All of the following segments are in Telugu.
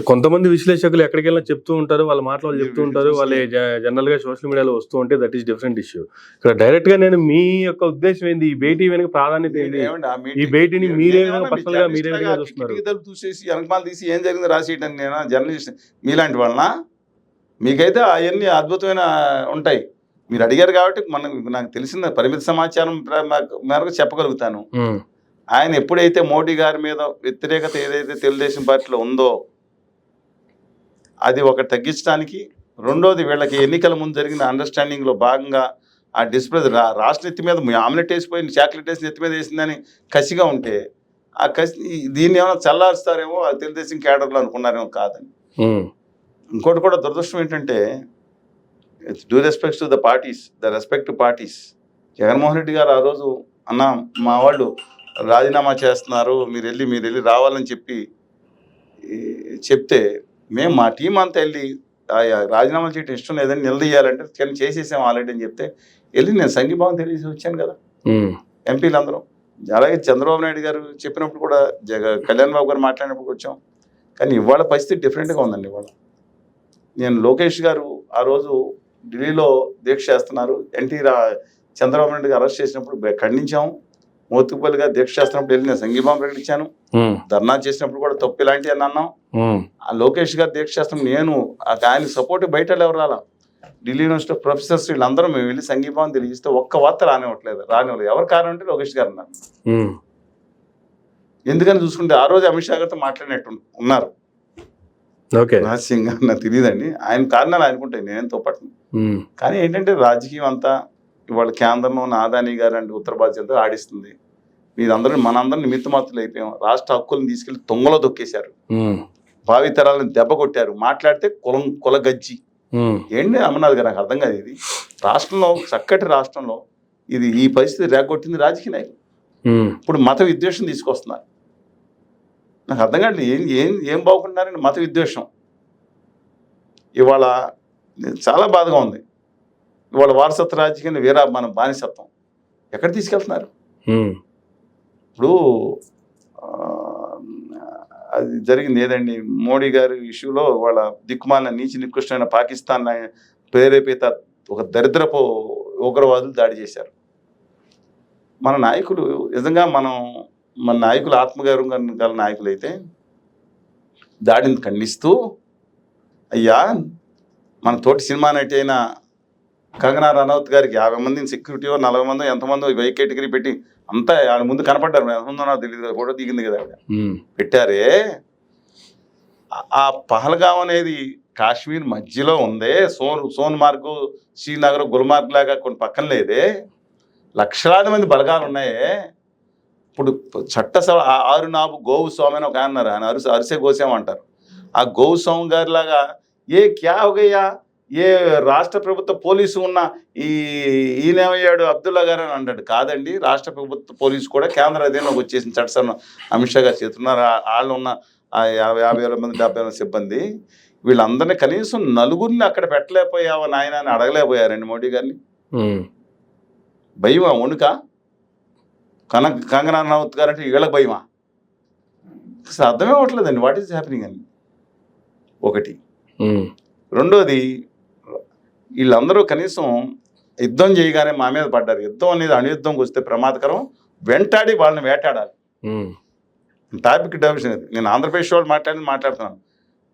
కొంతమంది విశ్లేషకులు ఎక్కడికి వెళ్ళినా చెప్తూ ఉంటారు, వాళ్ళ మాటలు చెప్తూ ఉంటారు, వాళ్ళే జనరల్ గా సోషల్ మీడియాలో వస్తూ ఉంటే దట్ ఈస్ డిఫరెంట్ ఇష్యూ. ఇక్కడ డైరెక్ట్ గా నేను మీ యొక్క ఉద్దేశం ఏంది, ఈ భేటీ వెనక ప్రాధాన్యత ఏంటి, ఈ భేటీని మీరే పర్సనల్ గా మీరే చూస్తున్నారు? చూసేసి వెనకమాల తీసి ఏం జరిగింది రాసేయటానికి నేను జర్నలిస్ట్ మీలాంటి వాళ్ళ? మీకైతే అవన్నీ అద్భుతమైన ఉంటాయి. మీరు అడిగారు కాబట్టి నాకు తెలిసిన పరిమిత సమాచారం మేరకు చెప్పగలుగుతాను. ఆయన ఎప్పుడైతే మోడీ గారి మీద వ్యతిరేకత ఏదైతే తెలుగుదేశం పార్టీలో ఉందో అది ఒకటి తగ్గించడానికి, రెండోది వీళ్ళకి ఎన్నికల ముందు జరిగిన అండర్స్టాండింగ్లో భాగంగా ఆ డిస్ప్లే రాష్ట్ర ఎత్తి మీద ఆమ్లెట్ వేసిపోయి చాక్లెట్ వేసి ఎత్తి మీద వేసిందని కసిగా ఉంటే ఆ కసి దీన్ని ఏమైనా చల్లారుస్తారేమో అది తెలుగుదేశం కేడర్లో అనుకున్నారేమో కాదని. ఇంకోటి కూడా దురదృష్టం ఏంటంటే due respects to the parties, the respect parties. Jaganmohan Reddy గారు ఆ రోజు అన్న మా వాళ్ళు రాజీనామా చేస్తున్నారు, మీరు వెళ్ళి రావాలని చెప్తే మేము మా టీం అంతా వెళ్ళి రాజీనామా చేయడం ఇష్టం లేదని నిలదీయాలంటే చేసేసాం ఆల్రెడీ అని చెప్తే వెళ్ళి నేను సంఘీభావం తెలియజేసి వచ్చాను కదా ఎంపీలందరం. అలాగే చంద్రబాబు నాయుడు గారు చెప్పినప్పుడు కూడా కళ్యాణ్ బాబు గారు మాట్లాడినప్పుడు వచ్చాం. కానీ ఇవాళ పరిస్థితి డిఫరెంట్గా ఉందండి. ఇవాళ నేను లోకేష్ గారు ఆ రోజు ఢిల్లీలో దీక్ష చేస్తున్నారు, చంద్రబాబు నాయుడు గారు అరెస్ట్ చేసినప్పుడు ఖండించాము. మోత్కుపల్లిగా దీక్ష చేస్తున్నప్పుడు వెళ్ళి నేను సంఘీభావం ప్రకటించాను. ధర్నా చేసినప్పుడు కూడా తప్పు ఇలాంటి అని అన్నాం. ఆ లోకేష్ గారు దీక్ష చేస్తున్నప్పుడు నేను ఆయన సపోర్ట్ బయట ఎవరు రాలా, ఢిల్లీ యూనివర్సిటీ ప్రొఫెసర్స్ వీళ్ళందరూ మేము వెళ్ళి సంఘీభావం తెలియజేస్తే ఒక్క వార్త రానివ్వట్లేదు. ఎవరు కారణం అంటే లోకేష్ గారు అన్నారు. ఎందుకని చూసుకుంటే ఆ రోజు అమిత్ షా గారితో మాట్లాడినట్టు ఉన్నారు. రహస్యంగా నాకు తెలియదండి, ఆయన కారణాలు అనుకుంటాయి, నేనేంతో పట్టిన. కానీ ఏంటంటే రాజకీయం అంతా ఇవాళ కేంద్రంలో ఉన్న ఆదాని గారు అంటే ఉత్తర బాధ్యత ఆడిస్తుంది. మనందరం నిమిత్త మాత్రులు అయిపోయాం. రాష్ట్ర హక్కులను తీసుకెళ్లి తొంగలో దొక్కేశారు, భావి తరాలను దెబ్బ కొట్టారు. మాట్లాడితే కులగజ్జి ఏంటి అమర్నాథ్ గారు, నాకు అర్థం కాదు. ఇది రాష్ట్రంలో చక్కటి రాష్ట్రంలో ఈ పరిస్థితి రేగొట్టింది రాజకీయ నాయకులు. ఇప్పుడు మత విద్వేషం తీసుకొస్తున్నారు. నాకు అర్థం కాదు ఏం బాగుంటున్నారని మత విద్వేషం. ఇవాళ చాలా బాధగా ఉంది. ఇవాళ వారసత్వ రాజకీయాన్ని మన బానిసత్వం ఎక్కడ తీసుకెళ్తున్నారు? ఇప్పుడు అది జరిగింది ఏదండి, మోడీ గారి ఇష్యూలో వాళ్ళ దిక్కుమాలిన నీచి నికృష్టమైన పాకిస్తాన్ ప్రేరేపిత ఒక దరిద్రపు ఉగ్రవాదులు దాడి చేశారు. మన నాయకులు నిజంగా మన నాయకులు ఆత్మగౌరవం గల నాయకులు అయితే దాడిని ఖండిస్తూ, అయ్యా మన తోటి సినిమా నటి అయిన కంగనా రనౌత్ గారికి 50 మందిని సెక్యూరిటీ 40 మందో ఎంతమందో వైకేటగిరీ పెట్టి అంతా ఆయన ముందు కనపడ్డారు. ఎంతమందో నాకు తెలియదు, ఫోటో దిగింది కదా పెట్టారే. ఆ పహల్గాం అనేది కాశ్మీర్ మధ్యలో ఉందే, సోన్మార్గ్, శ్రీనగర్, గుల్మార్గ్ లాగా కొన్ని పక్కన లేదే, లక్షలాది మంది బలగాలు ఉన్నాయే. ఇప్పుడు ఆరునాబు గోవు స్వామి అని ఒక అన్నారు, ఆయన అరిసే గోసామంటారు. ఆ గోవు స్వామి గారి లాగా క్యా హోగయ్యా, రాష్ట్ర ప్రభుత్వ పోలీసు ఉన్న ఈయనేమయ్యాడు అబ్దుల్లా గారు అని అంటాడు. కాదండి, రాష్ట్ర ప్రభుత్వ పోలీసు కూడా కేంద్ర అధీనంలోకి వచ్చేసిన చట్టసభ అమిత్ షా గారు చేస్తున్నారు. వాళ్ళు ఉన్న 50,000 మంది 70,000 సిబ్బంది వీళ్ళందరినీ కనీసం నలుగురిని అక్కడ పెట్టలేకపోయావా నాయన అని అడగలేకపోయారండి మోడీ గారిని. భయమా వణుకా? కంగనా రనౌత్ గారు అంటే వీళ్ళకి భయమా? అసలు అర్థమే అవ్వట్లేదండి వాట్ ఈస్ హ్యాపెనింగ్ అని. ఒకటి. రెండోది, వీళ్ళందరూ కనీసం యుద్ధం చేయగానే మా మీద పడ్డారు. యుద్ధం అనేది అణుయుద్ధంకి వస్తే ప్రమాదకరం, వెంటాడి వాళ్ళని వేటాడాలి. టాపిక్ డైవర్షన్ ఇది. నేను ఆంధ్రప్రదేశ్ వాళ్ళు మాట్లాడుతున్నాను.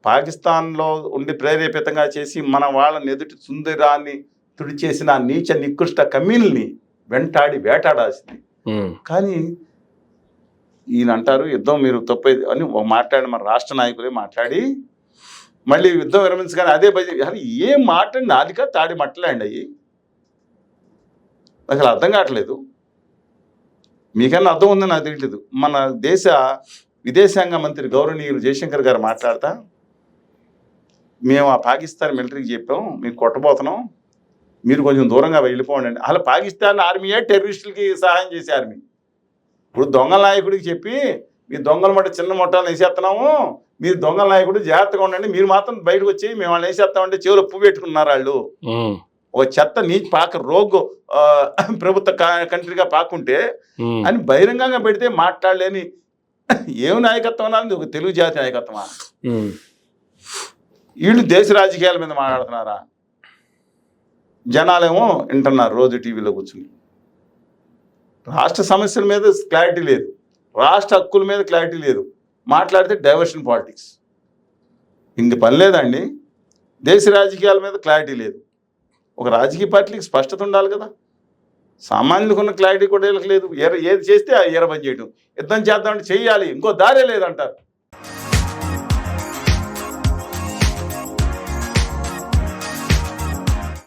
పాకిస్తాన్లో ఉండి ప్రేరేపితంగా చేసి మన వాళ్ళని ఎదుటి సుందరాన్ని తుడిచేసిన నీచ నికృష్ట కమ్యూనిల్ని వెంటాడి వేటాడాల్సింది. కానీ ఈయన అంటారు యుద్ధం మీరు తప్పేది అని మాట్లాడి మన రాష్ట్ర నాయకులే మాట్లాడి మళ్ళీ యుద్ధం విరమించగానే అదే అది ఏం మాట్లాడి నాదిగా తాడి మట్టలేండి అయ్యి. అసలు అర్థం కావట్లేదు. మీకన్నా అర్థం ఉందని నాకు తెలియలేదు. మన దేశ విదేశాంగ మంత్రి గౌరవనీయులు జయశంకర్ గారు మాట్లాడతా, మేము ఆ పాకిస్తాన్ మిలిటరీకి చెప్పాం మీకు కొట్టబోతున్నాం, మీరు కొంచెం దూరంగా వెళ్ళిపోండి. అసలు పాకిస్తాన్ ఆర్మీయే టెర్రరిస్టులకి సహాయం చేసే ఆర్మీ. ఇప్పుడు దొంగల నాయకుడికి చెప్పి మీ దొంగల మట్టి చిన్న మొట్టాలను వేసేస్తున్నాము, మీరు దొంగల నాయకుడు జాగ్రత్తగా ఉండండి, మీరు మాత్రం బయటకు వచ్చి మేము వాళ్ళని వేసేస్తామంటే చెవులో పువ్వు పెట్టుకున్నారు వాళ్ళు. ఒక చెత్త నీచి పాక రోగు ప్రభుత్వ కంట్రీగా పాకుంటే అని బహిరంగంగా పెడితే మాట్లాడలేని ఏమి నాయకత్వం అన్నది ఒక తెలుగు జాతి నాయకత్వమా? వీళ్ళు దేశ రాజకీయాల మీద మాట్లాడుతున్నారా? జనాలేమో వింటున్నారు రోజు టీవీలో కూర్చుని. రాష్ట్ర సమస్యల మీద క్లారిటీ లేదు, రాష్ట్ర హక్కుల మీద క్లారిటీ లేదు, మాట్లాడితే డైవర్షన్ పాలిటిక్స్. ఇంక పని లేదండి. దేశ రాజకీయాల మీద క్లారిటీ లేదు. ఒక రాజకీయ పార్టీకి స్పష్టత ఉండాలి కదా. సామాన్యులకు ఉన్న క్లారిటీ కూడా వీళ్ళకి లేదు. ఏది చేస్తే ఆ పని చేయటం, యుద్ధం చేద్దామంటే చెయ్యాలి, ఇంకో దారే లేదంటారు.